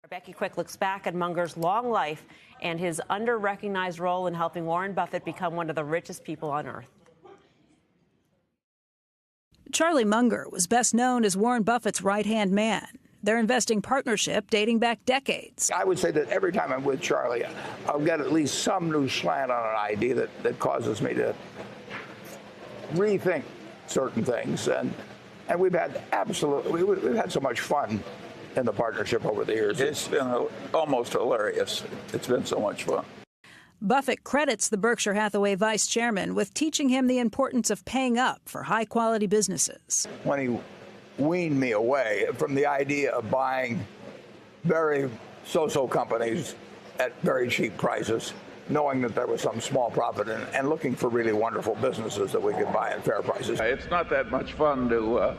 Becky Quick looks back at Munger's long life and his under-recognized role in helping Warren Buffett become one of the richest people on earth. Charlie Munger was best known as Warren Buffett's right-hand man. Their investing partnership dating back decades. I would say that every time I'm with Charlie, I'll get at least some new slant on an idea that causes me to rethink certain things. And we've had we've had so much fun in the partnership over the years. It's been almost hilarious. It's been so much fun. Buffett credits the Berkshire Hathaway vice chairman with teaching him the importance of paying up for high-quality businesses. When he weaned me away from the idea of buying very so-so companies at very cheap prices, knowing that there was some small profit and looking for really wonderful businesses that we could buy at fair prices. It's not that much fun to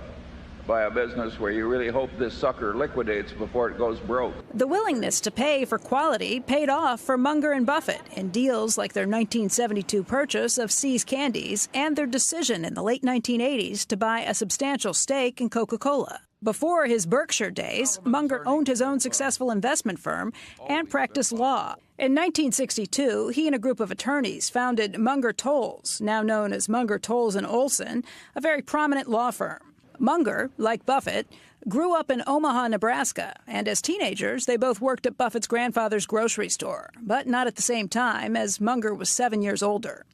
buy a business where you really hope this sucker liquidates before it goes broke. The willingness to pay for quality paid off for Munger and Buffett in deals like their 1972 purchase of See's Candies and their decision in the late 1980s to buy a substantial stake in Coca-Cola. Before his Berkshire days, Munger owned his own successful investment firm and practiced law. In 1962, he and a group of attorneys founded Munger Tolles, now known as Munger Tolles & Olson, a very prominent law firm. Munger, like Buffett, grew up in Omaha, Nebraska, and as teenagers, they both worked at Buffett's grandfather's grocery store, but not at the same time, as Munger was 7 years older.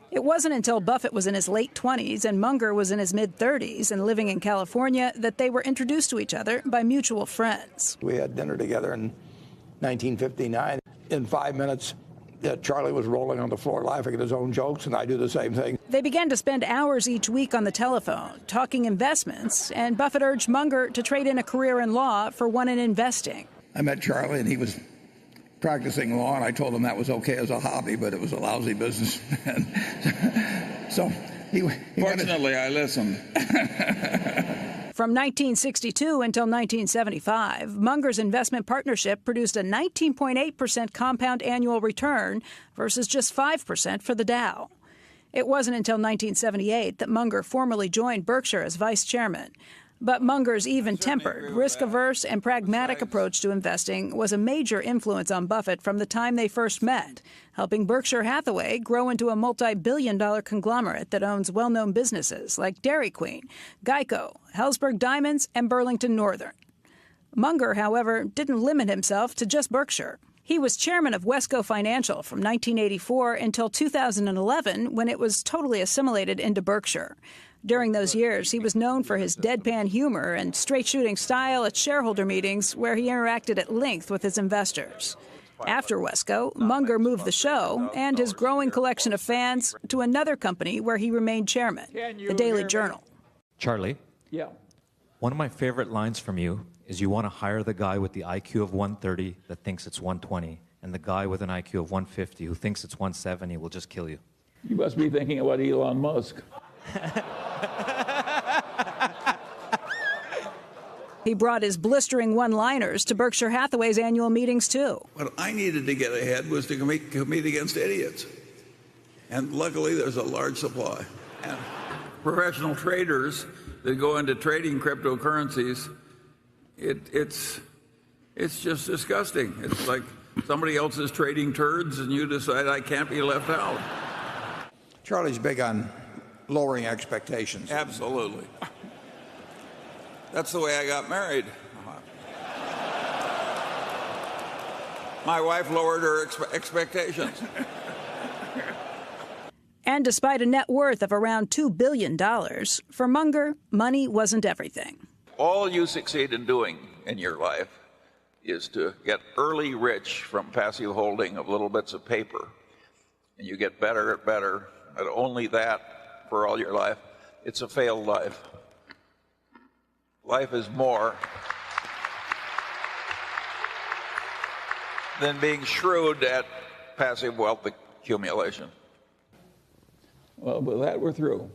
It wasn't until Buffett was in his late 20s and Munger was in his mid-30s and living in California that they were introduced to each other by mutual friends. We had dinner together in 1959. In 5 minutes, Charlie was rolling on the floor laughing at his own jokes, and I do the same thing. They began to spend hours each week on the telephone, talking investments, and Buffett urged Munger to trade in a career in law for one in investing. I met Charlie, and he was practicing law, and I told him that was okay as a hobby, but it was a lousy business. So Fortunately, I listened. From 1962 until 1975, Munger's investment partnership produced a 19.8% compound annual return versus just 5% for the Dow. It wasn't until 1978 that Munger formally joined Berkshire as vice chairman. But Munger's even-tempered, risk-averse, and pragmatic approach to investing was a major influence on Buffett from the time they first met, helping Berkshire Hathaway grow into a multi-billion-dollar conglomerate that owns well-known businesses like Dairy Queen, Geico, Helzberg Diamonds, and Burlington Northern. Munger, however, didn't limit himself to just Berkshire. He was chairman of Wesco Financial from 1984 until 2011, when it was totally assimilated into Berkshire. During those years, he was known for his deadpan humor and straight-shooting style at shareholder meetings where he interacted at length with his investors. After Wesco, Munger moved the show and his growing collection of fans to another company where he remained chairman, the Daily Journal. Charlie? Yeah. One of my favorite lines from you is you want to hire the guy with the IQ of 130 that thinks it's 120, and the guy with an IQ of 150 who thinks it's 170 will just kill you. You must be thinking about Elon Musk. He brought his blistering one-liners to Berkshire Hathaway's annual meetings, too. What I needed to get ahead was to compete against idiots. And luckily, there's a large supply. And professional traders that go into trading cryptocurrencies, it's just disgusting. It's like somebody else is trading turds and you decide I can't be left out. Charlie's big on lowering expectations. Absolutely. That's the way I got married. My wife lowered her expectations. And despite a net worth of around $2 billion, for Munger, money wasn't everything. All you succeed in doing in your life is to get early rich from passive holding of little bits of paper. And you get better and better at only that for all your life. It's a failed life. Life is more than being shrewd at passive wealth accumulation. Well, with that, we're through.